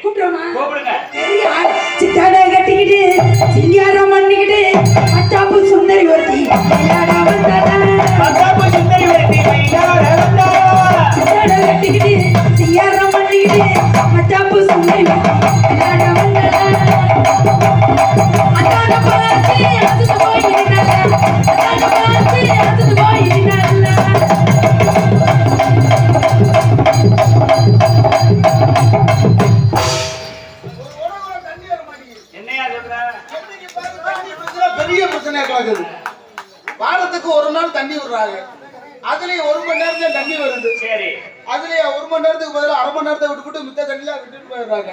கூப்பிடுங்க. சித்தாடை கட்டிக்கிட்டு சிங்காரம் பண்ணிக்கிட்டு மச்சாப்பு சுந்தரி ஒருத்தி மச்சாப்பு சுந்தரி ஒருத்தி சித்தாடை கட்டிக்கிட்டு சிங்காரம் பண்ணிக்கிட்டு மச்சாப்பு சுந்தரி வாரத்துக்கு ஒரு நாள் தண்ணி விடுறாங்க. அதுலயும் 1 மணி நேரத்துல தண்ணி வருது. சரி, அதுலயே 1 மணி நேரத்துக்கு பதிலா அரை மணி நேரத்தை விட்டுவிட்டு மித்த தண்ணியில விட்டுட்டு போயிடுறாங்க.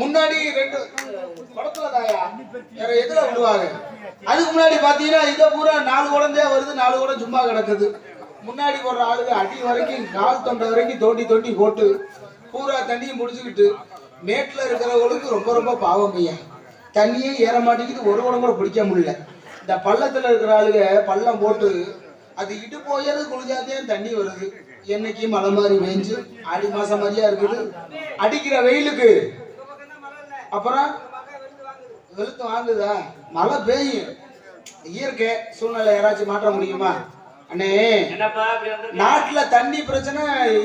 முன்னாடி 2 குடத்துல தாயா வேற எதுல விடுவாங்க. அதுக்கு முன்னாடி பாத்தீங்கன்னா இதை பூரா 4 குடந்தே வருது, 4 குடம் சும்மா கிடக்குது. முன்னாடி போடுற ஆளுங்க அடி வரைக்கும் கால் தொண்டை வரைக்கும் தோண்டி தோண்டி போட்டு பூரா தண்ணியும் முடிச்சுக்கிட்டு மேட்டில் இருக்கிறவங்களுக்கு ரொம்ப ரொம்ப பாவம் ஐயா. தண்ணியே ஏற மாட்டேங்குது, ஒரு குடம் கூட பிடிக்க முடியல. இந்த பள்ளத்துல இருக்கிற ஆளுங்க பள்ளம் போட்டு அது இட்டு போயது குளிஞ்சாதே தண்ணி வருது. என்னைக்கு மழை மாதிரி வேஞ்சு ஆடி மாசம் மாதிரியா இருக்குது. அடிக்கிற வெயிலுக்கு அப்புறம் வெளுத்து வாங்குதா? மழை பெய்யும். இயற்கை சூழ்நிலை யாராச்சும் மாற்ற முடியுமா? அண்ணே, நாட்டுல தண்ணி பிரச்சனை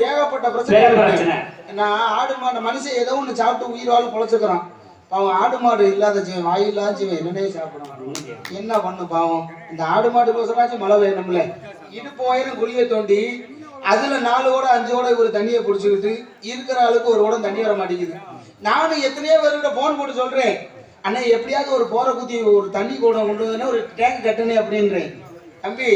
ஏகப்பட்ட பிரச்சனை. நான் ஆடு மாடு மனுஷன் ஏதோ ஒண்ணு சாப்பிட்டு உயிர் வாழ் பொழைச்சுக்கிறான். பாவம் ஆடு மாடு இல்லாத ஜீவன், வாய் இல்லாத ஜீவன் என்னன்னே சாப்பிடணும். என்ன பண்ணு பாவம். இந்த ஆடு மாடு கோசராச்சும் மழை வேணும்ல. இடுப்பு வயிறு குழியை தோண்டி அதுல 4 ஓட 5 ஓட ஒரு தண்ணியை பிடிச்சிக்கிட்டு இருக்கிற ஆளுக்கு ஒரு ஓடம் தண்ணி வர மாட்டேங்குது. நானும் எத்தனையோ பேருக்கிட்ட போன் போட்டு சொல்றேன், அண்ணே எப்படியாவது ஒரு போரை குத்தி ஒரு தண்ணி கூட கொண்டு வந்தேன்னா ஒரு டேங்க் கட்டுனே அப்படின்றேன். தம்பி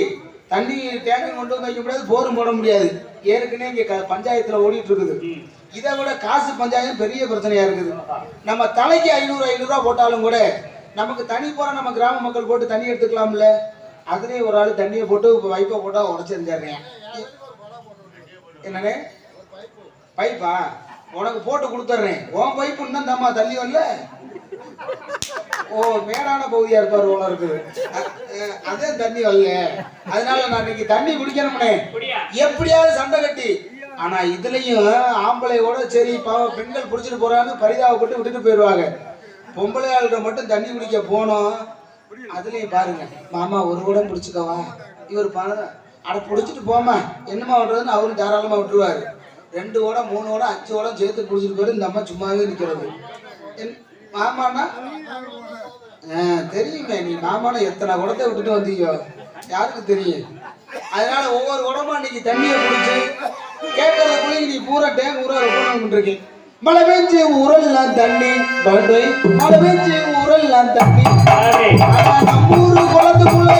தண்ணி டேங்க் கொண்டு வந்து வைக்க முடியாது, போரும் போட முடியாது. ஏற்கனவே இங்க பஞ்சாயத்துல ஓடிட்டு இருக்குது. இதை விட காசு பஞ்சாயத்து பெரிய பிரச்சனையா இருக்குது. நம்ம தலைக்கு 500 ரூபா போட்டாலும் கூட நமக்கு தண்ணி போற நம்ம கிராம மக்கள் போட்டு தண்ணி எடுத்துக்கலாம்ல. அதுலயே ஒரு ஆள் தண்ணியை போட்டு வைப்பை போட்டா உடச்சிருந்தேன். என்னன்னே பைப்பா உனக்கு போட்டு கொடுத்துட்றேன். உன் பைப்பு இன்னும் தம்மா தள்ளி வரல. ஓ மேடான பகுதியா இருப்பாரு போல இருக்குது. அதே தண்ணி வரல. அதனால நான் இன்னைக்கு தண்ணி குடிக்கணும்னே எப்படியாவது சண்டை கட்டி. ஆனா இதுலயும் ஆம்பளையோட சரி பாவம் பெண்கள் குடிச்சிட்டு போறான்னு பரிதாபப்பட்டு விட்டுட்டு போயிடுவாங்க. பொம்பளை ஆளுகிட்ட மட்டும் தண்ணி குடிக்க போனோம். அதுலயும் பாருங்க, மாமா ஒரு குடம் பிடிச்சிக்கவா, இவர் பாருங்க அட பிடிச்சிட்டு போமா என்னமா பண்றதுன்னு அவரும் தாராளமா விட்டுருவாரு. 2 குடம் 3 குடம் 5 குடம் சேர்த்து பிடிச்சிட்டு போயிட்டு இந்த அம்மா சும்மாவே நிக்கிறது. மாமானா தெரியுமே, நீ மாமான எத்தனை குடத்தை விட்டுட்டு வந்தீங்க யாருக்கு தெரியும். அதனால ஒவ்வொரு குடமா இன்னைக்கு தண்ணியை குடிச்சு கேட்கறத குழி நீ பூரா டேங்க் ஊரா இருக்கேன். மழை பெஞ்சு ஊரெல்லாம் தண்ணி, மழை பெஞ்சு ஊரெல்லாம் தண்ணி, நம்ம ஊரு குளத்துக்குள்ள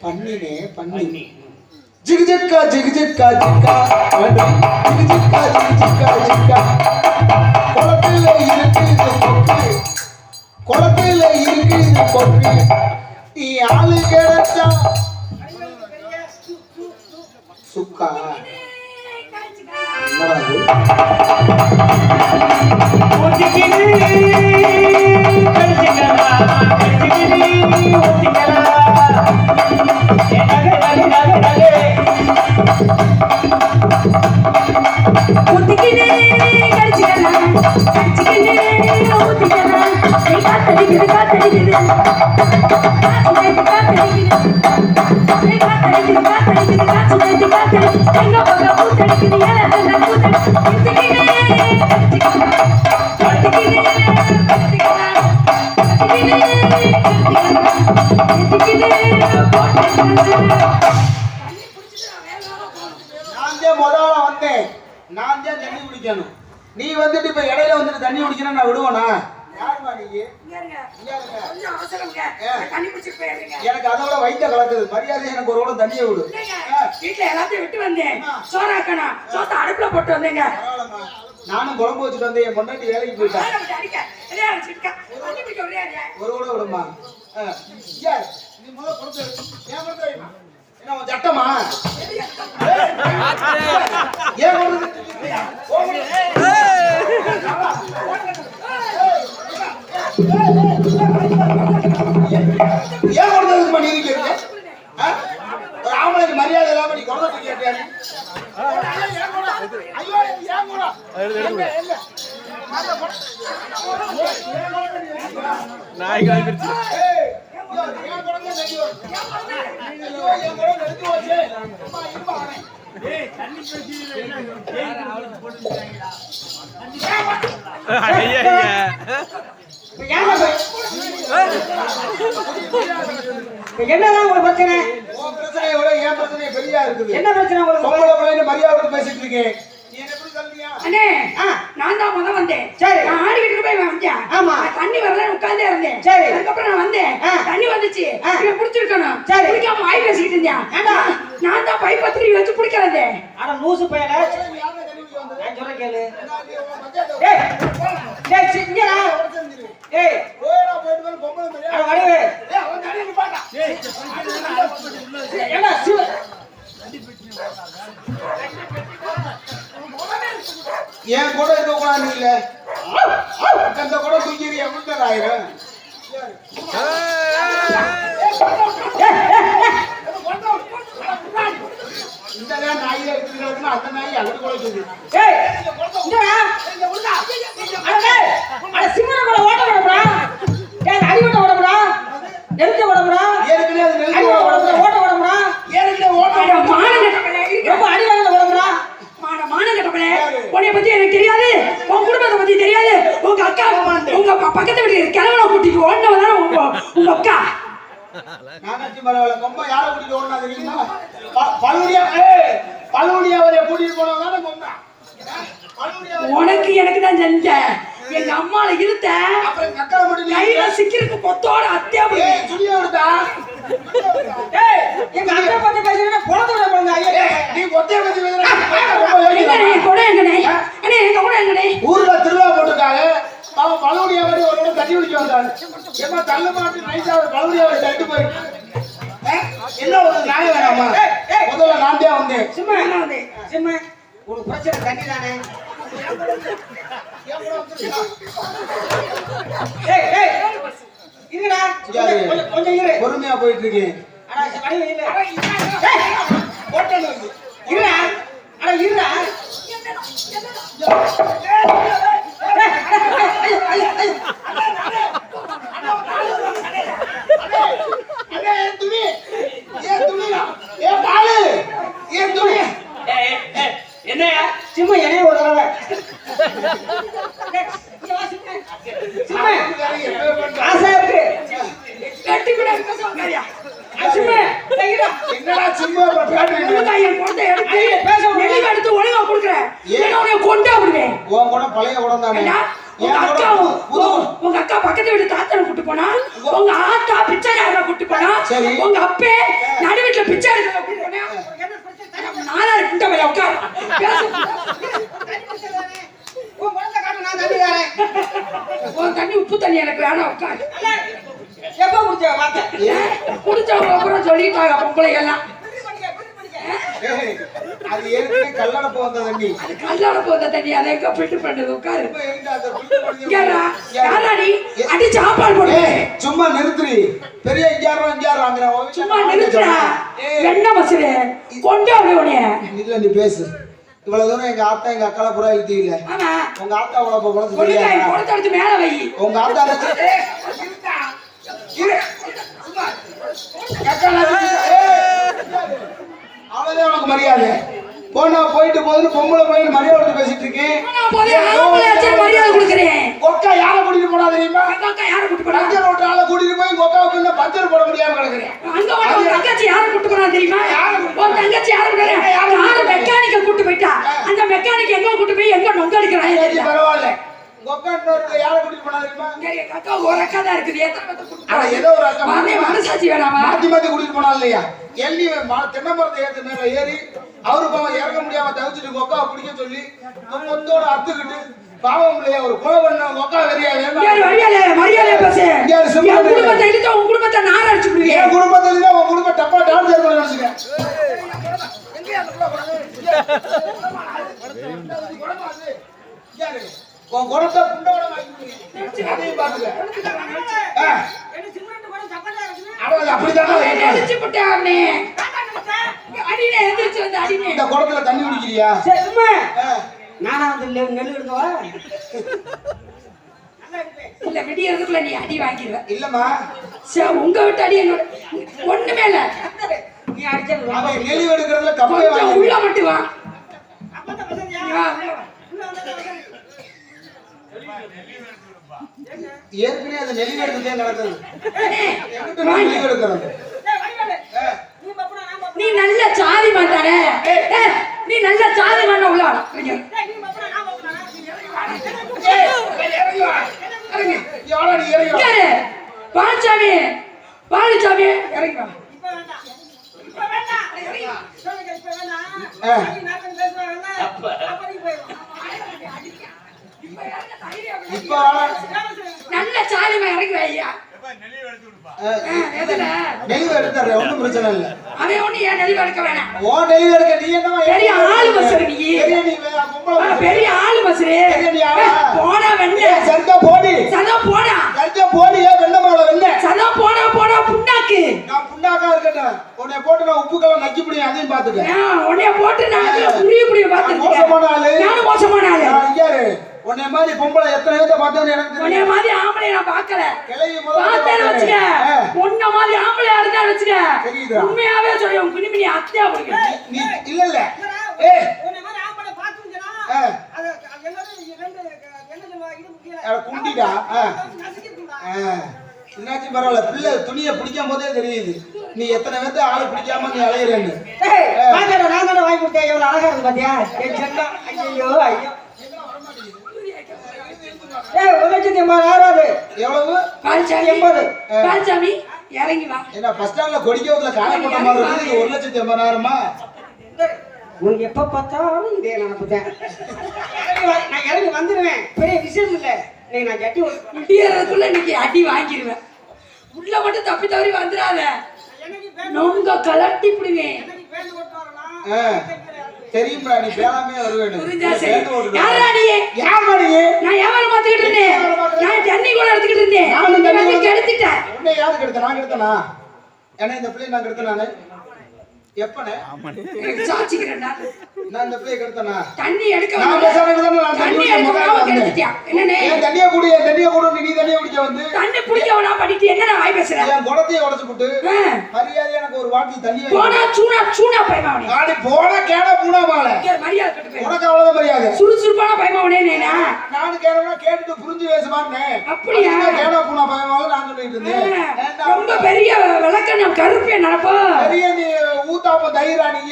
பண்ணினே பண்ணி ஜிகிஜிக்கா ஜிகிஜிக்கா ஜிக்கா ஜிகிஜிக்கா ஜிகிஜிக்கா ஜிக்கா குளத்துல இருக்குது பொக்கு, குளத்துல இருக்குது பொக்கு. நீ ஆளு கிடைச்சா சுக்கா நான் தான் தண்ணி குடிக்கணும். நீ வந்துட்டு இப்ப இடையில வந்துட்டு தண்ணி குடிக்கணும் நான் விடுவேனா? யாருமா நீ? எனக்கு அதோட வயிற்ற கலக்குது. மரியாதை எனக்கு ஒரு குடம் தண்ணியை விடு. வீட்டுல எல்லாத்தையும் விட்டு வந்தேன். சோறாக்கணும், சோத்த அடுப்புல போட்டு வந்தேங்க. நானும் குழம்பு வச்சுட்டு வந்தேன். என் பொண்டாட்டி வேலைக்கு போயிட்டேன். ஒரு கூட விடுமா? நீ முதல்ல கொடுத்து ஏன் கொடுத்து என்ன சட்டமா? ஏன் ஏன் கொடுத்ததுக்கு பண்ணி ஆம்பளைக்கு மரியாதை இல்லாம நீ குழந்தை கேட்டியா? ஐயோ ஏன் கூட இல்ல நாய் காய்ச்சிருச்சு. ஏய் ஏன் கூட நெஞ்சு ஐயோ ஏன் கூட நெஞ்சு போச்சு அம்மா இருமா வரேன் ஐயா என்னதான் உங்களுக்கு பிரச்சனை? உன் பிரச்சனையை விட என் பிரச்சனை பெரியா இருக்குது. என்ன பிரச்சனை உங்களுக்கு? பொம்பளை பிள்ளைன்னு மரியாதை பேசிட்டு இருக்கேன். நீ என்ன எப்படி சொல்றியா? அண்ணே நான் தான் முத வந்தேன். சரி. நான் ஆடிக்கிட்டு போய் வந்தேன். ஆமா. தண்ணி வரலன்னு உட்கார்ந்தே இருந்தேன். சரி. அதுக்கப்புறம் நான் வந்தேன். தண்ணி வந்துச்சு. இவன் புடிச்சிருக்கணும். சரி. குடிக்காம வாய் பேசிக்கிட்டு இருந்தேன். ஏண்டா? நான் தான் பைப் பத்திரி வச்சு குடிக்கிறதே. அட லூசு பையல. நீ யாரை தண்ணி குடிக்க வந்தது? நான் சொல்றேன் கேளு. நான் நீ உன் மச்சான் ஏய் டேய் சிங்கடா. ஏய் போடா போயிட்டு வந்து பொம்பளை மரியாதை. அட வடிவே. ஏய் அவன் தண்ணி நிப்பாட்டா. என்ன சிவ ஏன் கூட இருக்க கூடாது இல்ல அந்த கூட தூக்கி எவ்வளவு ஆயிரம் இந்த நாய் எடுத்துக்கிறதுன்னா அந்த நாய் அழுது கூட சொல்லு ஏய் இங்கடா. அட டேய் அட சிங்கன கூட ஓட்ட விடறா. டேய் அடி ஓட்ட விடறா. நெருங்க விடறா. ஏற்கனவே அது அடி நெருங்கி ஓட்ட விடறா. ஏற்கனவே ஓட்ட அட மானம் கெட்டவனே. ரொம்ப அடி வாங்க விடறா. மானம் கெட்டவனே. உன்னை பத்தி எனக்கு தெரியாது. உன் குடும்பத்தை பத்தி தெரியாது. உங்க அக்கா உங்க பக்கத்து வீட்டுல கிழவனை கூட்டிட்டு ஓடுனவதானே உங்க அக்கா. நானாச்சும் பரவாயில்ல கொம்ப யாரை கூட்டிட்டு ஓடுனா தெரியுமா பழுவடியா அவரை கூட்டிட்டு போனவங்க கொம்பா உனக்கு எனக்கு தான் செஞ்ச. எங்க அம்மால இருத்த அப்புறம் எங்க அக்கா மட்டும் கையில சிக்கிருக்கு பொத்தோட அத்தியாபதி. சுடியா விடுதா ஏய் எங்க அக்கா பத்தி பேசுறேன்னா பொளந்து விட போங்க ஐயா. நீ ஒத்தைய பத்தி எங்கனே கூட எங்கனே அண்ணே எங்க கூட எங்கனே ஊர்ல திருவிழா போட்டுருக்காங்க அவன் பழுவடியா வரை ஒரு இடம் தண்ணி குடிக்க வந்தாங்க ஏமா தள்ள மாட்டு நைட்டா அவர் பழுவடியா வரை தட்டு போயிட்டு என்ன ஒரு நியாயம் வேணாமா முதல்ல நான் தான் வந்தேன் சும்மா என்ன வந்து சும்மா ஒரு பிரச்சனை தண்ணி தானே. ஏய் ஏய் இருடா கொஞ்சம் இரு. பொறுமையா போயிட்டு இருக்கேன் அட வடி இல்ல. ஏய் போட்டேன்னு வந்து இருடா. அட இருடா. அண்ணே ஏன் துணி ஏன் பாலு ஏன் துணி என்னையா சும்மா என்னைய ஒரு தடவை. சும்மா ஆசை இருக்கு. கட்டி கூட பேசுவாங்கயா. சும்மா தைடா. என்னடா சும்மா பேசுறீங்க ஒழுங்கா என் குழந்தை எடுத்து ஐயா, பேச விடுங்க. வெளியில எடுத்து ஒழுங்கா கொடுக்குறேன். ஏன்னா உன்னை கொண்டே விடுவேன். உன் கூட பழைய குடம் தானே ஏண்டா, உங்க அக்கா பக்கத்து வீட்டு தாத்தனை கூட்டு போனா, உங்க ஆத்தா பிச்சைக்காரனை கூட்டு போனா, சரி. உங்க அப்பே நடு வீட்டுல பிச்சை எடுக்க கூட்டு போனா, நானா இருக்கிட்ட போய் உட்கார். உன் குழந்தை காட்டு நான் தண்ணி தரேன். உன் தண்ணி உப்பு தண்ணி எனக்கு வேணாம் உட்கார். எப்ப குடிச்ச வாத்த? குடிச்சவங்க அப்புறம் சொல்லிட்டாங்க பொம்பளை எல்லாம். ஏய், அது ஏற்கனவே கல்லடப்பு வந்த தண்ணி அது கல்லோட போத தண்ணி அதை எங்க ஃபில்டர் பண்றது உட்காரு. இப்ப எங்க அந்த filter பண்ணி- இங்கடா, யாராடி அடி சாப்பாடு போடு. ஏய், சும்மா நிறுத்துறி பெரிய இஞ்சாடுறாங்கிற சும்மா நிறுத்துறா. என்ன மசுரு கொண்டே அப்படியே. இல்ல நீ பேசு இவ்வளவு தூரம் எங்க ஆத்தா எங்க அக்கால புறா இழுத்தி இல்ல ஆமா உங்க ஆத்தா உழப்ப குழந்தை கொண்டு தெரியாதா? கொடுத்து எடுத்து மேல வை. உங்க ஆத்தா அவ்வளவுதான் உனக்கு மரியாதை போனா போயிட்டு போதுன்னு பொம்பளை பையன் மரியாதை பேசிட்டு இருக்கேன் நான் போய் ஆம்பளை அச்சே மரியாதை கொடுக்குறேன். கொக்கா யாரை கூட்டிட்டு போனா தெரியுமா அங்க அக்கா யாரை கூட்டு போறா? பஞ்சர் ஓட்ட ஆளை கூட்டிட்டு போய் கொக்காவுக்கு இன்னும் பஞ்சர் போட முடியாம கிடக்குறேன் அங்க வந்து உன் தங்கச்சி யாரை கூட்டு போறா தெரியுமா? உன் தங்கச்சி யாரை கூட்டு போறா? யாரு மெக்கானிக்க கூட்டு போயிட்டா? அந்த மெக்கானிக் எங்க கூட்டு போய் எங்க நொங்க அடிக்கிறான் தெரியல. பரவாயில்ல கொக்கா இன்னொரு யாரை கூட்டிட்டு போனா தெரியுமா இங்க எங்க அக்கா ஒரு அக்கா தான் இருக்குது. எத்தனை பேர்த்த கூட்டு ஆனா போறா? ஏதோ ஒரு அக்கா மாமே மனசாட்சி வேணாமா? மாத்தி மாத்தி கூட்டிட்டு போனா இல்லையா எள்ளி தென்னை மரத்தை ஏத்து மேல ஏறி அவரு பாவம் இறங்க முடியாம தவிச்சிட்டு கொக்காவை பிடிக்க சொல்லி கொத்தோட அத்துக்கிட்டு பாவம் இல்லையா ஒரு கொலை பண்ண கொக்கா வெறியா இங்க மரியாதை பேசு. என் குடும்பத்தை இழுத்து உன் குடும்பத்தை நார அடிச்சு விடுவேன். என் குடும்பத்துல உன் குடும்பம் டப்பா டான்ஸ் பண்ண நினைச்சுக்க உன் குடத்தை புண்டோட பாத்துக்க அப்படித்தானே அடிச்சு போட்டேன் அண்ணே. அடினே எந்திரிச்சு வந்து அடினே. இந்த குடத்துல தண்ணி குடிக்கிறியா வந்துட்டியா சரி சும்மா ஆ. நானா வந்து நெல் எடுக்கவா இல்ல விடியறதுக்குள்ள நீ அடி வாங்கிடுவ இல்லம்மா சரி உங்க விட்டு அடி என்னோட ஒண்ணுமே இல்ல நீ அடிச்சது ரொம்ப அவன் நெளிவு எடுக்கிறதுல கப்பே கொஞ்சம் வாங்கி உள்ள மட்டும் வா அப்பதான் வசதியா? நீ வா, உள்ள வா. உள்ள வந்தா வசதி. ஏற்கனவே அந்த நெளிவு எடுக்கிறதே நடக்குது எங்கிட்ட வாங்க. நெளிவு எடுக்கிறது ஏய், வடிவேலு. நீ பப்புனா, நான் பப்புனா. நீ நல்ல சாதி மாட்டானே நீ நல்ல சாதி மாட்ட உள்ள வா. இங்க. ஏய், நீ பப்புனா, நான் பப்புனா. நீ இறங்கி வா. இறங்கு. எவ்வளோ நீ இறங்கி வா. இங்க இரு. பாலுசாமி பாலுசாமி இறங்கி வா. இப்ப வேண்டாம். இப்ப வேண்டாம். சொல்லுங்க, இப்ப வேண்டாம். ஆ. நீ நாட்டம் பேசுவாங்கல்ல? அப்ப நீ போயிரு. இப்போ வாடா. நல்ல சாதிமா இறங்கி வா ஐயா எதுல நெளிவு எடுத்துறேன் ஒன்றும் பிரச்சனை இல்லை அவன் ஒண்ணு ஏன் நெளிவு எடுக்க வேணாம் ஓ நெளிவு எடுக்க நீ என்னமா பெரிய ஆளு பசரு நீ பெரிய நீ பொம்பளை பெரிய ஆளு பசரு பெரிய நீ ஆளா? போனா வெண்ண சர்க்கா போடி சதா போடா சர்க்கா போடி வெண்ண மாலை வெண்ண சதா போடா போடா புண்ணாக்கு நான் புண்ணாக்கா இருக்கட்டும் உன்னை போட்டு நான் உப்புக்கெல்லாம் நக்கி முடியும் அதையும் பாத்துக்க உன்னைய போட்டு நான் புரிய மோசமான ஆளு. பாத்துருக்கேன் நானும் மோசமான ஆளு ஐயாரு உன்னை மாதிரி பொம்பளை எத்தனை பேர்த்த பார்த்தேன்னு எனக்கு உன்னைய தெரியும் மாதிரி ஆம்பளை நான் பாக்கல கிளவி பார்த்தேன்னு வச்சுக்க உன்ன மாதிரி ஆம்பளையா இருந்தா வச்சுக்க தெரியுதா? உண்மையாவே சொல்லி உன் குனிமினி அத்தையா பிடிக்கும் நீ இல்ல இல்ல இல்லடா, ஏய் உன்னை மாதிரி ஆம்பளை பார்த்துருந்தேனா? ஆ. அது எல்லாரும் ரெண்டு என்ன சொல்லுவா, இது முக்கியம். குண்டிடா நசுக்கிட்டுடா. என்னாச்சும் பரவாயில்ல பிள்ளை துணியை பிடிக்கும் போதே தெரியுது நீ எத்தனை பேர்த்த ஆளு பிடிக்காம நீ அலையிறேன்னு ஏய், நான் தானே வாங்கி கொடுத்தேன். எவ்வளவு அழகா இருக்கு பாத்தியா? என் செல்லம். ஐயோ, ஐயோ. ஏய், 1,80,000 எவ்வளவு பால்சாமி 80. பால்சாமி இறங்கி வா என்ன பஸ் ஸ்டாண்ட்ல கொடிக்கவத்துல காய போட்ட மாதிரி இருக்குது 1,80,000 உனக்கு எப்ப பார்த்தாலும் இதே நினைப்புதான். நான் இறங்கி வந்துடுவேன். பெரிய விஷயம் இல்ல. நீ நான் கட்டி முடியறதுக்குள்ள இன்னைக்கு அடி வாங்கிடுவேன் உள்ள மட்டும் தப்பி தவறி வந்துடாத நொங்க கலட்டி பிடுவேன் தெரியும்டா நீ பேராமே வருவேன்னு புரிஞ்சா சரி சேர்ந்து ஓடுது. யாரா நீ யாரும்மா நீ? நான் வியாபாரம் பார்த்துக்கிட்டு இருந்தேன் நான் தண்ணி கூட எடுத்துக்கிட்டு இருந்தேன் நானும் நீங்க தண்ணி வந்து கெடுத்துட்டேன் உன்னை யாரு கெடுத்த நான் கெடுத்தனா ஏன்னா இந்த பிள்ளையை நான் கெடுத்த நானு எப்பனே எனக்கு சாட்சிக்கிறேன் நான் இந்த பிள்ளையை கெடுத்தனா தண்ணி எடுக்க நான் வந்து பேசாம இருந்தாலும் நான் தண்ணி தண்ணி எடுக்க குடிக்க விடாம வந்தேன். கெடுத்துட்டியா என்னண்ணே ஏன் தண்ணியை குடு நீ தண்ணியை குடிக்க வந்து தண்ணி பிடிக்க விடாம பண்ணிட்டு என்னடா வாய் பேசுற என் குடத்தையே உடைச்சு போட்டு ஆ. மரியாதை எனக்கு ஒரு வாட்டி தண்ணி வை. போனா சூனா பயமா அவனே ஆடி போன கேட பூனா மாலை மரியாதை கட்டு போய் உனக்கு அவ்வளவுதான் மரியாதை சுறுசுறுப்பான பயமா அவனே நேனா நானும் கேடனா கேட்டுட்டு புரிஞ்சு பேசுமான்னு அப்படியா? கேட பூனா பயமால நான் சொல்லிட்டு இருந்தேன் ரொம்ப பெரிய விளக்கண்ணம் கருப்பே நடப்போ பெரிய நீ ஊத்தாப்ப தைரா நீ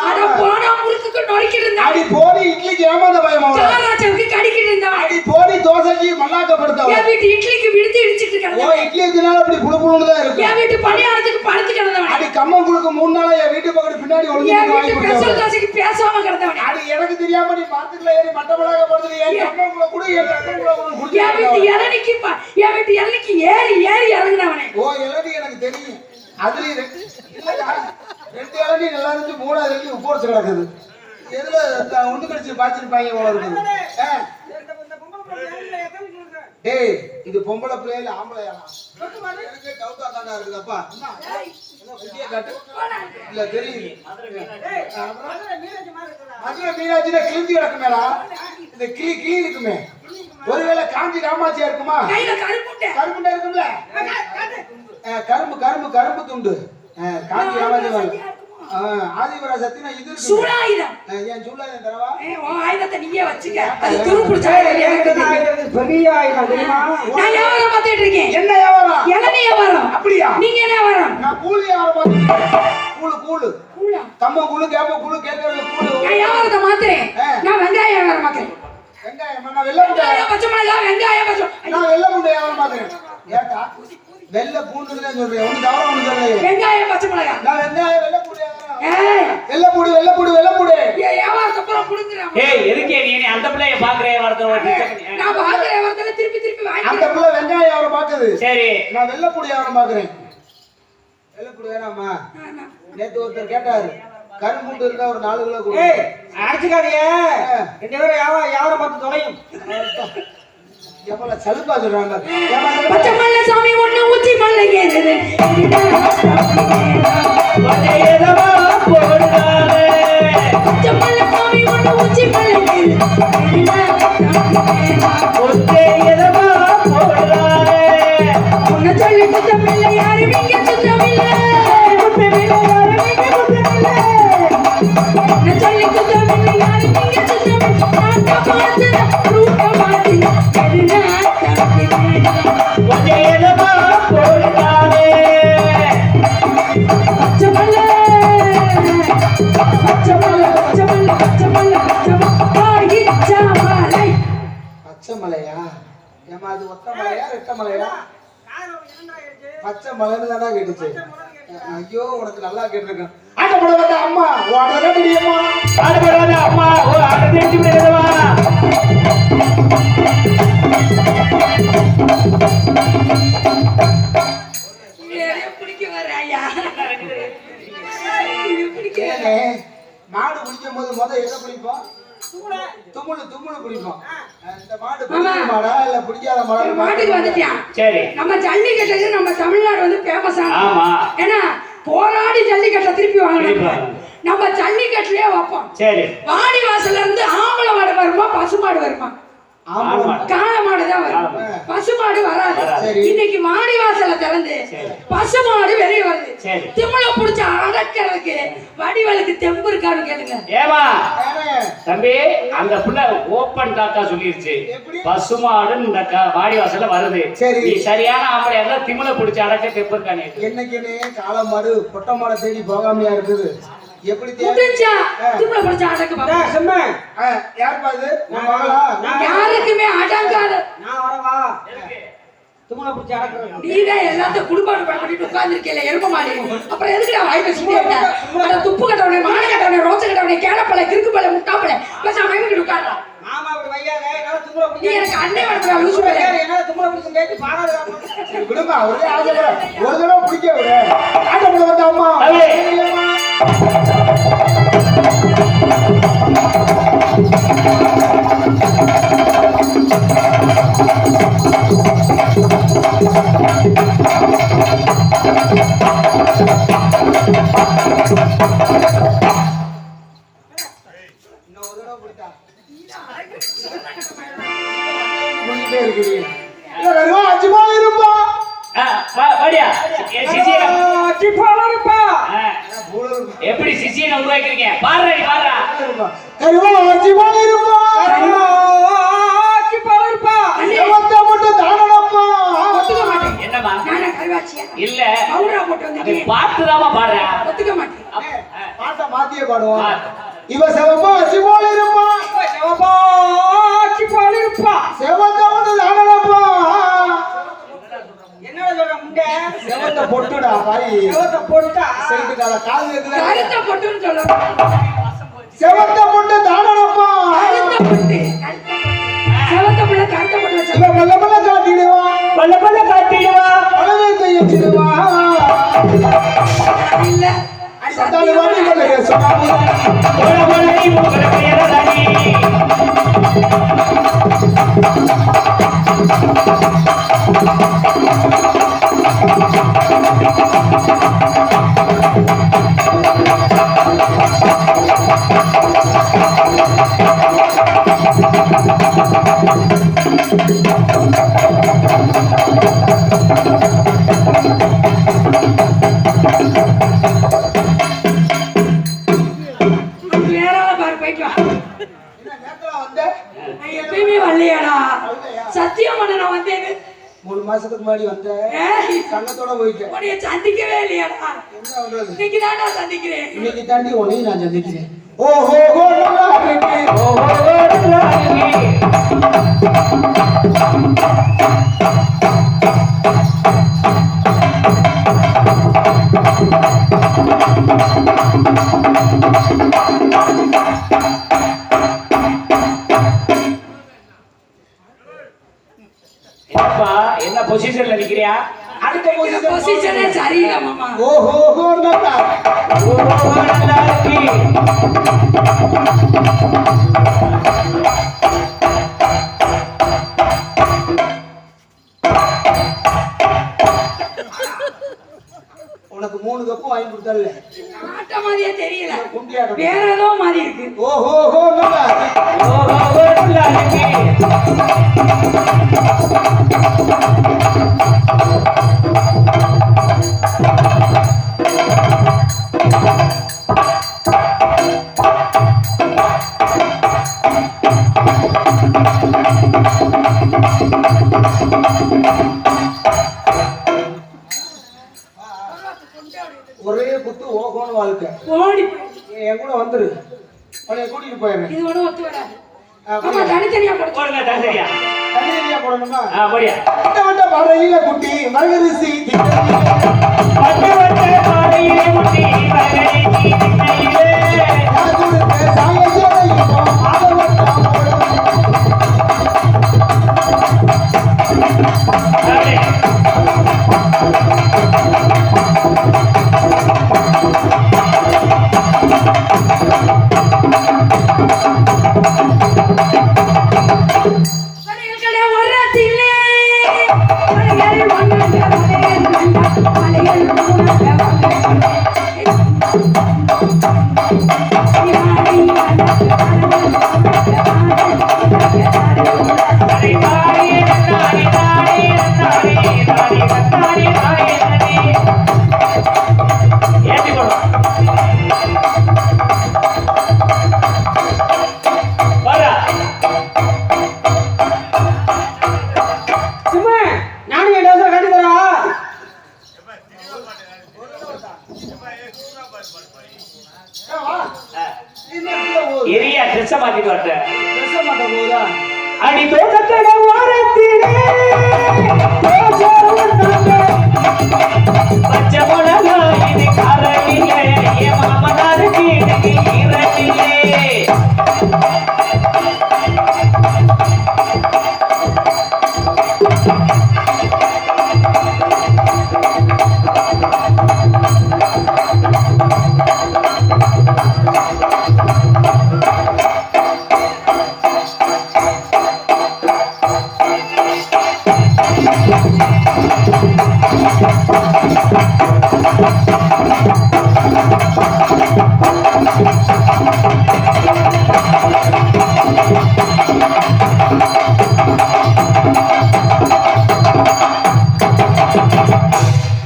அட போனா முறுக்குக்கு நொறுக்கிட்டு இருந்தா அடி போடி இட்லிக்கு ஏமாந்த பயமாவல காராச்சவுக்கு கடிக்கிட்டு இருந்தா அடி போடி தோசைக்கு மல்லாக்கப்படுத்தவ என் வீட்டு இட்லிக்கு விடுத்து இடிச்சிட்டு ஓ கிடந்தவன் இட்லி வச்சனால அப்படி புழு புழுன்னு தான் இருக்கும் என் வீட்டு பணியாரத்துக்கு படுத்து கிடந்தவன் அடி கம்மம் குளுக்கு 3 நாளா என் வீட்டு பக்கத்து பின்னாடி என் ஒளிஞ்சு வாங்கி வீட்டு பெசல் கொடுத்தவ காசுக்கு பேசாம கிடந்தவன் அடி எனக்கு தெரியாம நீ மரத்துக்குள்ள ஏறி மட்டமலாக படுத்து என் கம்மம் குள கூட என் கம்மம் குள கூட என் வீட்டு இளநிக்கு என் வீட்டு இளநிக்கு ஏறி ஏறி இறங்குனவனே ஓ இளநீ எனக்கு தெரியும் அதுலயும் ரெண்டு இளநீ நல்லா இருந்து 3வது இளநீ உப்பு வச்சு கிடக்குது எதுல ஒண்ணு கடிச்சு பாய்ச்சிருப்பாங்க போல இருக்குது இந்த பொம்பளை பிள்ளை எத்தனை சொல்லுங்க? டேய் இது பொம்பளை பிள்ளை இல்ல ஆம்பளையா சொத்து மாதிரி. எனக்கு டவுட்டா தாண்டா இருக்குது அப்பா என்ன குட்டியை காட்டு இல்ல தெரியுது ஏய், மதுரை மீனாட்சி மாதிரி இருக்குடா. மதுரை மீனாட்சியில கிழிஞ்சு கிடக்குமேடா இந்த கிளி இருக்குமே ஒருவேளை காஞ்சி காமாட்சியா இருக்குமா கையில கருப்புட்டை கரும்புண்டா இருக்கும்ல கரும்பு துண்டு காஞ்சி காமாட்சி ஆதிபரா சத்தினா இது இருக்கு சூடாயுதம் ஏன் சூடாயுதம் தரவா உன் ஆயுதத்தை நீயே வச்சுக்க அது துருப்புடிச்சா பெரிய ஆயுதம் தெரியுமா? நான் வியாபாரம் பார்த்துட்டு இருக்கேன் என்ன வியாபாரம் இளநீ வியாபாரம் அப்படியா நீங்க என்ன வியாபாரம் நான் கூலி வியாபாரம் கூழு கூழா? கம்ம கூழு கேப்ப கூழு கேட்கறது கூழு நான் வியாபாரத்தை மாத்துறேன் நான் வெங்காய வியாபாரம் பார்க்கிறேன் வெங்காயம் நான் வெள்ளை பூண்டை வெங்காயம் பச்சை மிளகாய் வெங்காயம் பச்சை நான் வெள்ளை பூண்டை வியாபாரம் பார்க்கிறேன் ஏட்டா வெள்ளை பூண்டு தான் சொல்றேன் ஒண்ணு தவிர ஒண்ணு சொல்லலையே வெங்காயம் பச்சை மிளகாய் நான் வெங்காயம் வெள்ளை பூண்டு வியாபாரம் ஏய் வெள்ளை பூண்டு என் வியாபாரத்தை அப்புறம் புடுங்குறேன் ஏய் எதுக்கே நீ அந்த பிள்ளைய பாக்குறே வரத நான் பாக்குற வியாபாரத்துல திருப்பி அந்த வாங்கி புள்ள வெங்காயம் வியாபாரம் பாக்குது சரி நான் வெள்ளை பூண்டு வியாபாரம் பாக்குறேன் வெள்ளை பூண்டு வேணாமா நேத்து ஒருத்தர் கேட்டாரு கரும்புண்டு இருந்தா ஒரு 4 கிலோ கொடு ஏய், அடிச்சுக்காதீங்க. 2 பேரும் யாவரை பார்த்து தொலையும். எப்பல சலுப்பா சொல்றாங்க பச்சை மல்ல சாமி ஒண்ணு ஊச்சி மல்ல ஏறுது போடாதே பச்சைமலை சாமி ஒண்ணு உச்சி மலையில் ஒத்தே எதமா போடாதே உன்னை சொல்லி குத்தமில்லை யாரும் இங்க சுத்தமில்லை உன்னை சொல்லி குத்தமில்லை யாரும் இங்க சுத்தமில்லை நாட்ட பார்த்தத ரூட்ட மாட்டி ஒத்தே எதமா போடாதே பச்சைமலை பச்சைமலை பச்சைமலை பச்சைமலை பச்சைமலை பச்சை மலையா ஏமா அது ஒத்த மலையா ரெட்ட மலையா பச்சை மலைன்னு தானே கேட்டுச்சு ஐயோ உனக்கு நல்லா கேட்டிருக்கேன் ஆட்ட போட வந்த அம்மா ஓட முடியுமா ஆடு போடாத அம்மா ஓ ஆடு நிறுத்தி விடுறவா பிடிக்க வர ஐயா பிடிக்க ஏனே, மாடு பிடிக்கும் போது எதை பிடிப்போம் தும்முளு பிடிப்போம் இந்த மாடு பிடிக்கிற மாடா இல்ல பிடிக்காத மாடா மாட்டுக்கு வந்துட்டான் சரி நம்ம ஜல்லிக்கட்டுக்கு நம்ம தமிழ்நாடு வந்து ஃபேமஸ் ஆமா ஏன்னா போராடி ஜல்லிக்கட்டை திருப்பி திருப்பி வாங்கணும் வாங்கணும். நம்ம ஜல்லிக்கட்டுலயே வைப்போம் சரி வாடி வாசல்ல இருந்து ஆம்பளை மாடு வருமா பசு மாடு வருமா ஆமா காளை மாடு தான் வரும் ஆமா. பசு மாடு வராது சரி. இன்னைக்கு மாடி வாசல்ல திறந்து சரி. பசு மாடு வெளியே வருது சரி. திமிழ புடிச்ச அடக்கிறதுக்கு வடிவலுக்கு தெம்பு இருக்கான்னு கேளுங்க ஏமா ஏனே, தம்பி அந்த புள்ள ஓப்பன் டாக்கா சொல்லிருச்சு எப்படி? பசுமாடுன்னு இந்த வாடி வாசல்ல வருது சரி. நீ சரியான ஆம்பளையா இருந்தா திமில பிடிச்ச அடக்க தெப்பருக்கானே என்னைக்குன்னு காளை மாடு பொட்டை மாடை தேடி போகாமையா இருக்குது எப்படி முடிஞ்சா திமிழ புடிச்ச அடக்கு பாப்பா. யாருப்பா இது உன் மகளா? யாருக்குமே அடங்காத நான் வரவா தும்மல பிடிச்சி அடக்குறேன் நீதான் எல்லாத்தையும் குடும்பாடு பண்ணிட்டு உட்கார்ந்துருக்கல எரும மாடி அப்புறம் எதுக்குடா வாய் பேசிட்டே இருக்க அட துப்பு கட்டவனே மான கட்டவனே ரோச கட்டவனே கேனப்பல கிறுக்கு பல முட்டாப்பல பேசாம மைமிட்டு உட்கார்றா மாமா இப்படி வையாத என்னால தும்மல நீ பிடிச்சி எனக்கு அண்ணே வளர்க்குற லூசு பையன். என்னால தும்மல பிடிச்சி கேட்டு பாடாத சரி, விடுமா ஒரே ஆசைப்பட ஒரு தடவை பிடிக்க விடு ஆட்ட போட வந்த அம்மா அவே. இன்னும் ஒரு தடவை பிடித்தா முடிஞ்சிட்டே இருக்குது இல்ல வெறும் 5 மாடு இருப்பா வாடியா சிசியனை சிப்பாளருப்பா எப்படி சிசியனை உருவாக்கிருக்கீங்க பாடுறா நீ பாடுறா கருவா 5 மாடு இருப்பா சிப்பாளருப்பா செவத்த மட்டும் தானடப்பா ஒத்துக்க மாட்டேன் என்னம்மா நானே கருவாச்சியா இல்ல பவுடரா போட்டு அது வந்துட்டேன் பார்த்துதாம்மா பாடுறா ஒத்துக்க மாட்டேன் பாட்டை மாத்தியே பாடுவோம் இவ செவப்பா 5 மாடு இருப்பா சிவப்பா சிப்பாளருப்பா செவத்த மட்டும் தானடப்பா என்னடா சொல்ற முண்டை செவத்த பொட்டுடா பாய் சிவத்தை போட்டா சைடு காது இருக்குதா கருத்த பொட்டுன்னு சொல்லுவாங்க செவத்த மட்டும் தானடப்பா கருத்த பொட்டு செவத்த புள்ள கருத்த பொட்டு வச்சா இவ மெல்ல மெல்ல காட்டிடுவா பல்ல பல்ல காட்டிடுவா பழவே தையச்சிடுவா இல்ல சத்தாலு வாடி கொள்ளைய சொன்னாமு போல போல நீ உங்களை பெயரதானி வேறால பாரு போயிட்டு வா என்ன நேத்துல வந்த நான் எப்பயுமே வரலையாடா சத்தியம் பண்ண நான் வந்தேன்னு 3 மாசத்துக்கு முன்னாடி வந்த ஏய், சங்கத்தோட போயிட்டேன் உன்னைய சந்திக்கவே இல்லையாடா என்ன பண்றது இன்னைக்கு தான்டா சந்திக்கிறேன் இன்னைக்கு தாண்டி உன்னையும் நான் சந்திக்கிறேன் ஓஹோ ஹோ நல்லா இருக்கு என்னப்பா என்ன பொசிஷன்ல நிக்கிறியா அடுத்த பொசிஷனே சரியில்லை மாமா ஓஹோ ஹோ நல்லா ஓ, நல்லா இருக்கு உனக்கு 3 கப்பு வாங்கி கொடுத்தல ஆட்ட மாதிரியே தெரியல ஓஹோ நல்லா இருக்கு. ஓஹோ நல்லா இருக்கு. ஒரே குத்து ஓஹோன்னு வாழ்க்கை. ஓடி என் கூட வந்துரு, உன்னை கூட்டிட்டு போயிடுறேன். இது ஒன்றும் ஒத்து வராது. ஆமா, தனித்தனியா படுத்து போடுங்க தனியா. தனியா போடணுமா? போடியா. வட்ட வட்ட பறையில குட்டி மரகரிசி வட்ட வட்ட பாறையிலே முட்டி மரகரிசி திண்ணையிலே. எரியா ட்ரெஸ் மாத்திட்டு வரேன். ட்ரெஸ் மாட்ட போதா? அடி தோட்டக்கட ஓரத்திலே பச்சை மிளகா இது காரணிலே என் மாமனாருக்கு எனக்கு ஈரணிலே.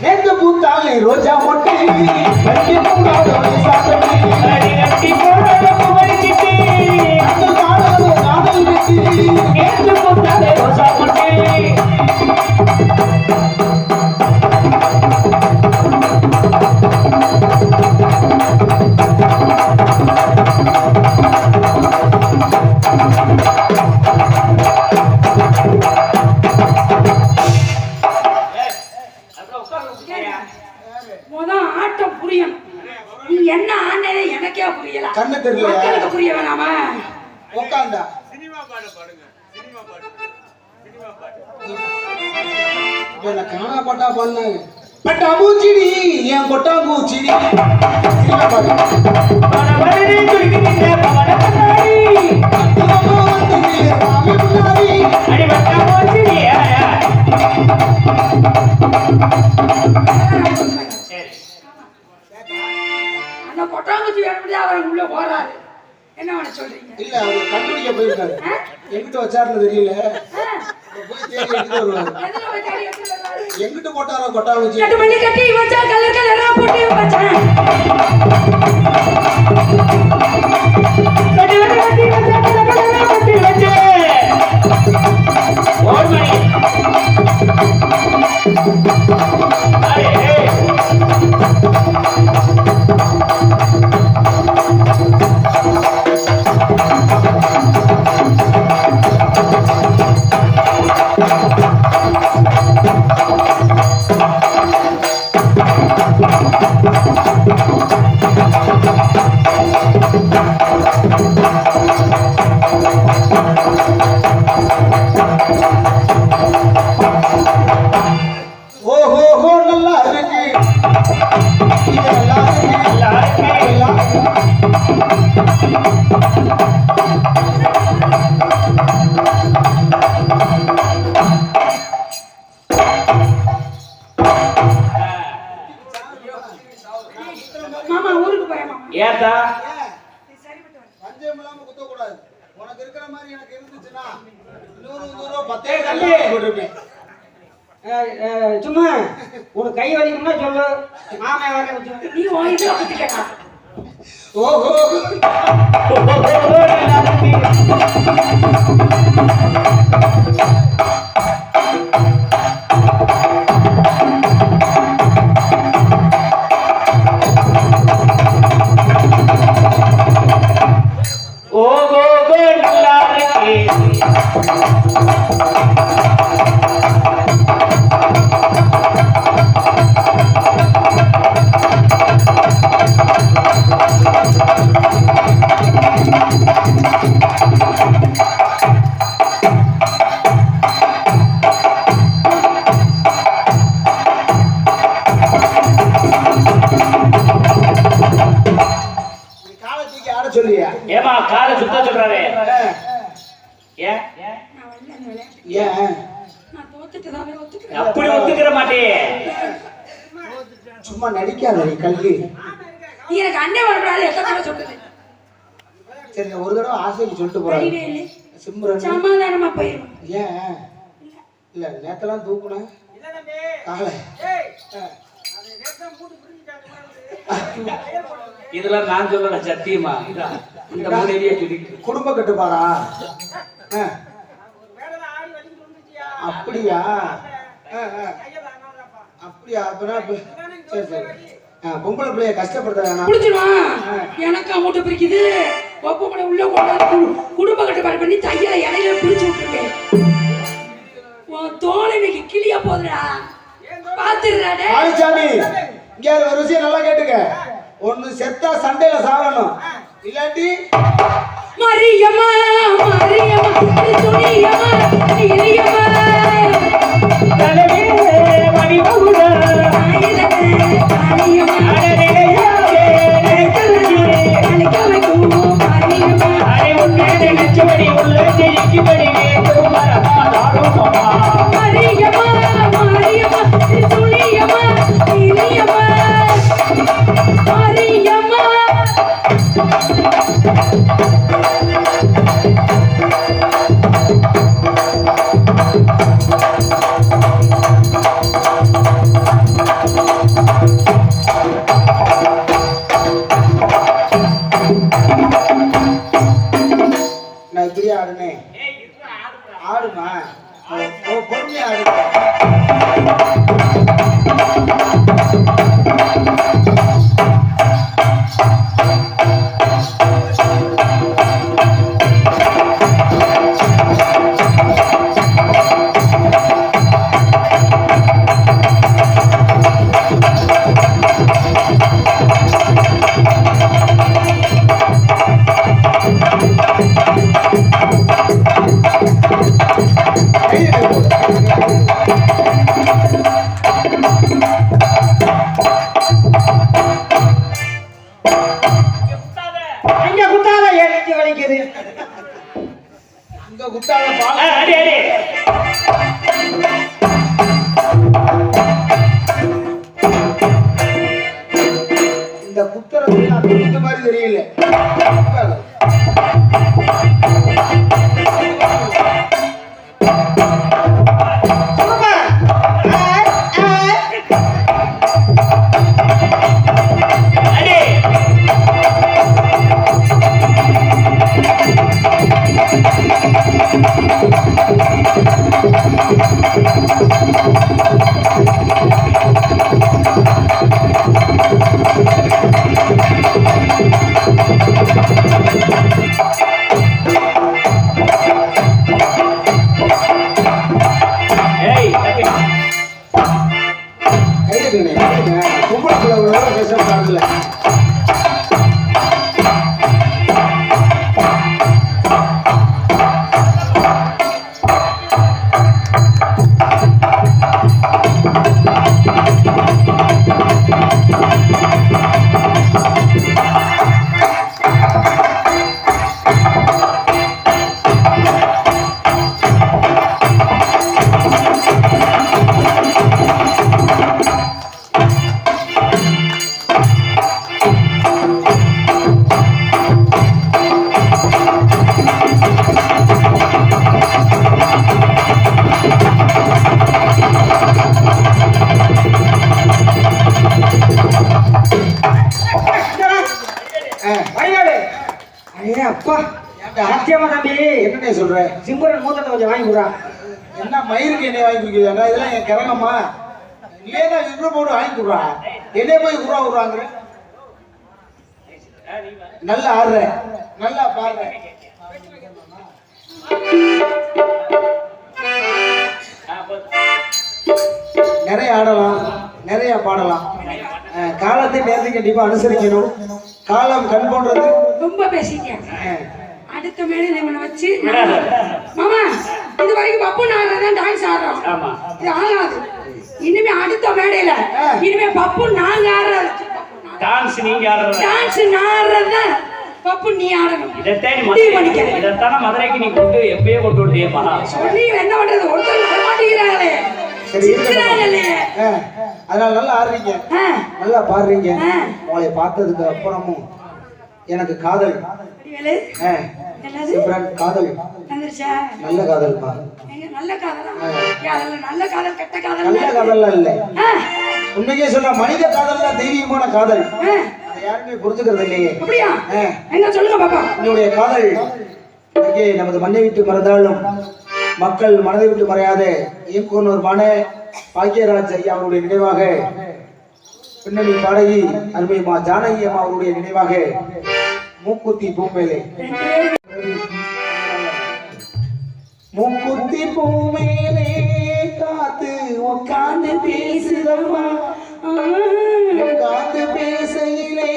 நேத்து பூத்தாலே ரோஜா மொட்டை கட்டி பூங்காதோட சாத்தடி அடி கட்டி போட புகழ்ச்சிட்டு அந்த காதலோ காதல் வெட்டி நேற்று போட்டாலே ரோசா மொட்டை. ஆட்டம் புரியணும். நீ என்ன ஆனதே எனக்கே புரியல. கண்ணு தெரியலையா? மக்களுக்கு புரிய வேணாமா? உட்காந்தா இப்ப நான் காணா பாட்டா பாடினாங்க. பட்டாம்பூச்சிடி என் கொட்டாம்பூச்சிடி சின்ன பாடு. பணவரனே துடிக்கின்ற பவன கண்ணாடி அற்புதமா வந்தது சாமி முன்னாடி. அடி வட்டா போச்சுடியா. சரி அந்த கொட்டாங்குச்சி வேணும்னு அவர் உள்ள போறாரு. என்ன பண்ண சொல்றீங்க? இல்ல அவர் கண்டுபிடிக்க போயிருக்காரு. எங்கிட்ட வச்சாருன்னு தெரியல. போய் தேடி எடுத்துட்டு வருவாரு. எதுல போய் தேடி எடுத்துட்டு வர்றாரு? எங்கிட்ட போட்டாரோ கொட்டாம்பூச்சி. கட்டு பண்ணி கட்டி வச்சா கலர் கலரா போட்டு வச்சேன். கட்டி வச்சு கட்டி வச்சு கட்டி வச்சு ஓர் மணி. ஓஹோ நல்லா இருக்கு. இது நல்லா இருக்கு. நல்லா இருக்கு. மாமா ஊருக்கு போறேன் மாமா. ஏத்தா பஞ்சமெல்லாம் இல்லாம குத்தக்கூடாது. உனக்கு இருக்கிற மாதிரி எனக்கு இருந்துச்சுன்னா 100 100 10 தம்பி. போட்டிருப்பேன். சும்மா ஒரு கை வலிக்கும்னா சொல்லு, மாமே வர வச்சு. நீ வாங்கிட்டு வந்துட்டா ஓஹோ ஓகோ நல்லா இருக்கு. நீ காலை தூக்கி ஆட சொல்லியா? ஏமா காலை சுத்த சொல்றாரு? ஏன் நான் வரல அந்த விளையாட்டு. ஏன் நான் தோத்துட்டுதாவே ஒத்துக்கிறேன். அப்படி ஒத்துக்கிற மாட்டே. சும்மா நடிக்காத நீ கல்வி. நீ எனக்கு அண்ணே வரக்கூடாது எத்தனை தடவை சொல்றது? சரி ஒரு தடவை ஆசைக்கு சொல்லிட்டு போறாரு வழியிலே இல்லை. சிம்ரன். சமாதானமா போயிடும். ஏன் இல்ல நேத்தெல்லாம் தூக்குன இல்ல தம்பி. காலை ஏய், ஆ. அது நேத்தா மூடு புரிஞ்சிட்டாங்க. இதெல்லாம் நான் சொல்லல சத்தியமா. இந்த மூலையிலேயே சொல்லிட்டு குடும்ப கட்டுப்பாடா? ஆ. வேறதா ஆடி வலிக்கு வந்துச்சியா? அப்படியா? ஆ, ஆ. கைய வாங்கறாப்பா. அப்படியா? அப்பனா சரி சரி. பொம்பளை பிள்ளைய கஷ்டப்படுத்த வேணாம். புடிச்சிருவான். எனக்கு அமௌண்ட் பிரிக்குது. ஒப்பமட உள்ள கொண்டாந்து குடும்ப கட்டுப்பாடு பண்ணி தையல இடையில பிரிச்சு விட்டுருக்கேன். உன் தோலை இன்னைக்கு கிளியா போதுடா. பாத்துடுறாடே. ஆயிச்சாமி இங்க ஒரு விஷயம் நல்லா கேட்டுக்க. ஒண்ணு செத்தா சண்டையில சாகணும், இல்லாட்டி மரியம்மா மரியம்மா துணியம்மா நீரியம்மா தலைவே மணிமகுட மரியம்மா அழைக்க வைக்கும் மரியம்மா அரை உன்னே நினைச்சபடி உள்ள ஜெயிக்கும்படி வேண்டும் மரமாதாரோமா. மரியம்மா மரியம்மா துணியம்மா நீரியம்மா மரியம்மா நான் இப்படியே ஆடுனேன். ஆடுமா? ஓ பொறுமையா ஆடு. அங்க குத்தாத எனக்கு வலிக்குது. இங்க குத்தால பால் அடி அடி. இந்த குத்துறது நான் குத்து மாதிரி தெரியல. சூப்பர். அடி. ஏய் தம்பி. கைதுக்குண்ணே பொம்பளை பிள்ளை ஒரு தடவை கஷ்டப்படாதுல்ல. ஏ அப்பா ஏன்டா? சத்தியமா தம்பி என்னண்ணே சொல்ற? சிம்பரன் மூத்தத்தை கொஞ்சம் வாங்கி கொடுறா. என்ன மயிருக்கு என்னைய வாங்கி கொடுக்குறா? இதெல்லாம் என் கிரகமா இல்லையா? இவ்வளவு போட்டு வாங்கி கொடுறா, என்னைய போய் குறா விடுறாங்க. நல்லா ஆடுற, நல்லா பாடுற. நிறைய ஆடலாம், நிறைய பாடலாம். காலத்தை நேரத்தை கண்டிப்பா அனுசரிக்கணும். காலம் கண் போன்றது. ரொம்ப பேசிக்க. அடுத்த மேடையில இவனை வச்சு மாமா இது வரைக்கும் பப்பு நாங்க டான்ஸ் ஆடுறோம். ஆமா. இது ஆகாது. இனிமே அடுத்த மேடையில இனிமே பப்பு நாங்க ஆடுறது. டான்ஸ் நீங்க ஆடுறது. டான்ஸ் நான் ஆடுறது. பப்பு நீ ஆடணும். இதைத்தான மதுரைக்கு நீ கொண்டு எப்பயே கொண்டு விட்டியம்மா. சொல்லி என்ன பண்றது? ஒருத்தர் வர மாட்டேங்கிறாங்களே. அதனால நல்லா ஆடுறீங்க, நல்லா பாடுறீங்க. உங்களை பார்த்ததுக்கு அப்புறமும் எனக்கு காதல் காதல் நல்ல காதல்மா. நல்ல காதல், நல்ல காதல், கெட்ட காதல். நல்ல காதல்லாம் இல்ல, உண்மைக்கே சொல்ற மனித காதல் தான் தெய்வீகமான காதல். யாருமே புரிஞ்சுக்கிறது இல்லையே. அப்படியா? எங்க சொல்லுங்க பாப்பா. என்னுடைய காதல் இங்கே நமது மண்ணை விட்டு மறந்தாலும் மக்கள் மனதை விட்டு மறையாத இயக்குனர் மன பாக்கியராஜ் ஐயா அவருடைய நினைவாக, பின்னணி பாடகி அருமைமா ஜானகி அம்மா அவருடைய நினைவாக மூக்குத்தி பூமேலே மூக்குத்தி பூமேலே காத்து உட்கார்ந்து பேசுதம்மா, உட்கார்ந்து பேசையிலே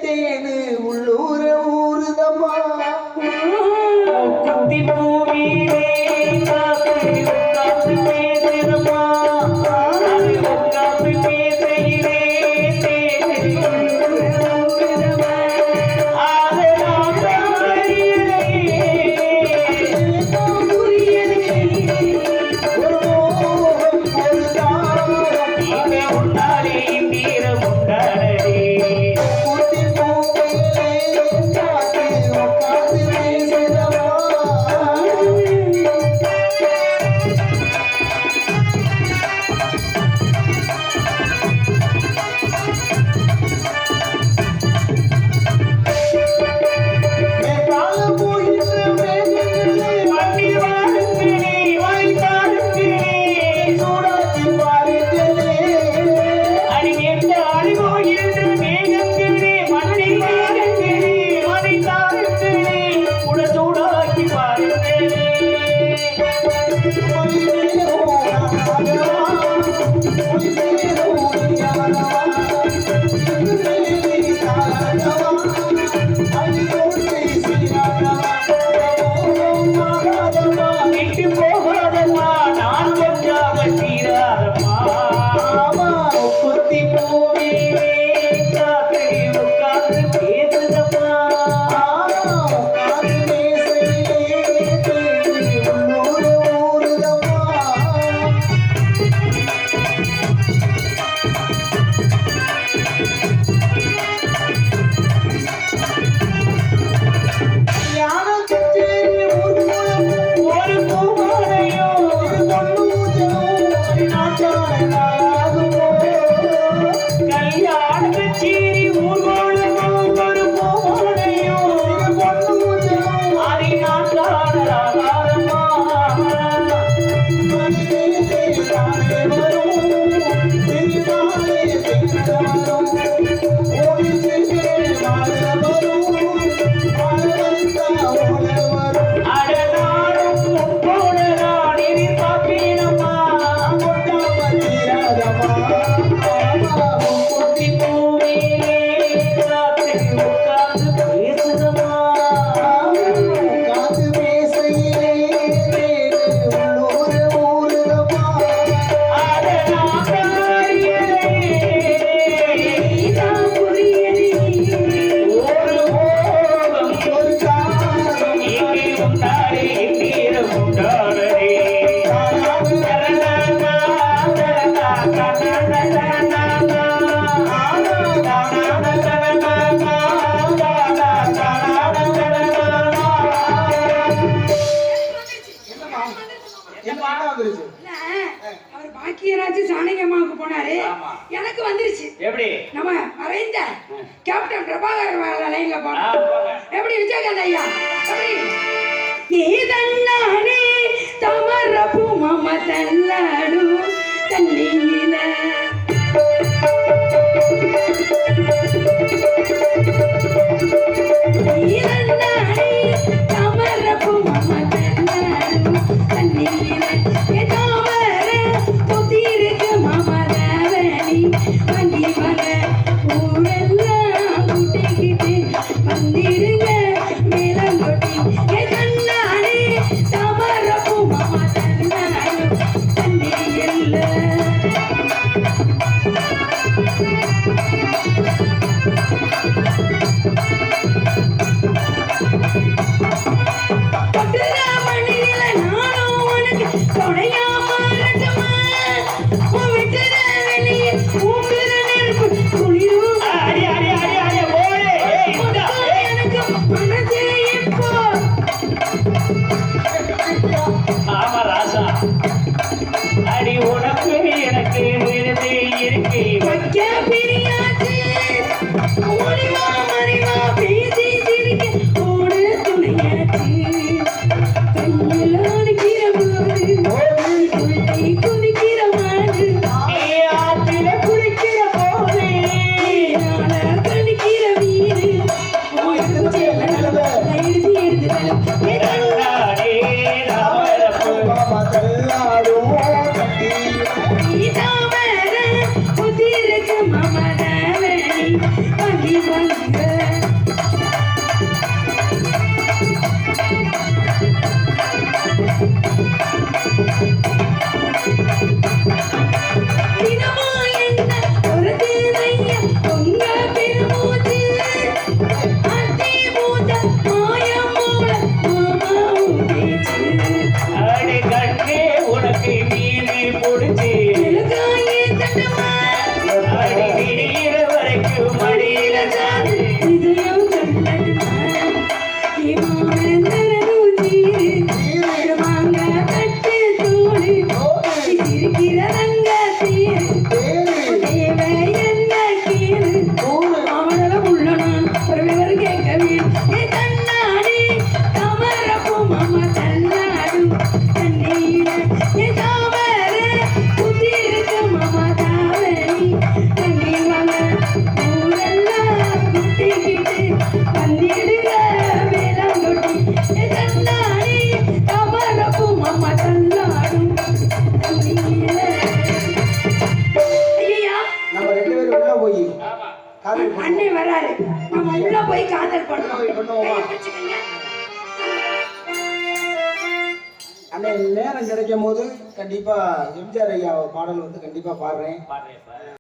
தேனு உள்ளூர ஊறுதம்மா. மூக்குத்தி பூமேலே காத்து உட்கார்ந்து பேசுதம்மா, உட்கார்ந்து பேசையிலே கேப்டன் பிரபாகர் லைன்ல ஆ, போனோம். போங்க. எப்படி விஜயகாந்த் ஐயா எப்படி ஏதன்னானே தமரப்பு மம தல்லாடு தண்ணீல ஏதன்னானே தமரப்பு மம தல்லாடு தண்ணீல ஏதாவர தொதிருக்கு மம தேவனி வண்டி வர ஊரெல்லாம் கூட்டிக்கிட்டு வந்திடுங்க மேலங்கொட்டி ஏ கண்ணாடி தமரப்பு மம தன்னாடு தண்ணீல பட்டுதா மண்ணில நானும் உனக்கு துணையா மாறட்டுமா உன் விட்டுற வெளியே ஊங்குற நெருப்பு குளிரும் அடி, அடி, அடி, அடி, ஓடு. ஏய், இந்தா, ஏய். எனக்கு மனசே இப்போ ஆமா ராசா. அடி உனக்கு எனக்கு விருது இருக்கு. வைக்க பிரியாச்சு ஓடிவா மறிவா பேசி சிரிக்க ஓடு துணையாச்சு கையில் அடிக்கிற போது உள்ளே குதிக்கிற மாடு நீ ஆற்றில குளிக்கிற போது நாள கடிக்கிற வீடு எடுத்து கண்ணாடி தாமரப்பு தாமர புதிருக்கு மமதாவணி பங்கி பங்க தினமோ என்ன ஒரு தேவைய உங்க பெருமூச்சு அத்தி மூத்த மாயம் மூல மாமா ஊதேச்சு அடி கண்ணே உனக்கு மீறி பிடிச்சி எழுகாயே தண்டமா அடி விடிகிற வரைக்கும் மடியில சாது இதயம் கண்டதுமா இமானந்தரனும் தீரு வாங்க தட்டு தோடு இருக்கிறதங்க தீரு தேவை என்ன கேளு அவனெல்லாம் உள்ள நான் ஒரு விவரம் கேட்க வேண்டும் ஏ தன்னாடி தமரப்பு மம தன்னாடு தண்ணீர ஏ தாமர புத்தி இருக்க மம தாவணி தண்ணி வாங்க ஊரெல்லாம் குட்டிக்கிட்டு வந்திடுங்க வேளாங்கொட்டி ஏ தன்னாடி தமரப்பு மம தன்னாடு தண்ணீர ஐயா நம்ம 2 பேரும் உள்ள போய் ஆமா. காதல் பண்ணுவோம். அண்ணே வராரு நம்ம உள்ள போய் காதல் பண்ணுவோம் பண்ணுவோமா? கையை பிடிச்சுக்கங்க. அண்ணே நேரம் கிடைக்கும் போது கண்டிப்பா எம்ஜிஆர் ஐயா பாடல் வந்து கண்டிப்பா பாடுறேன். பாடுறேன்.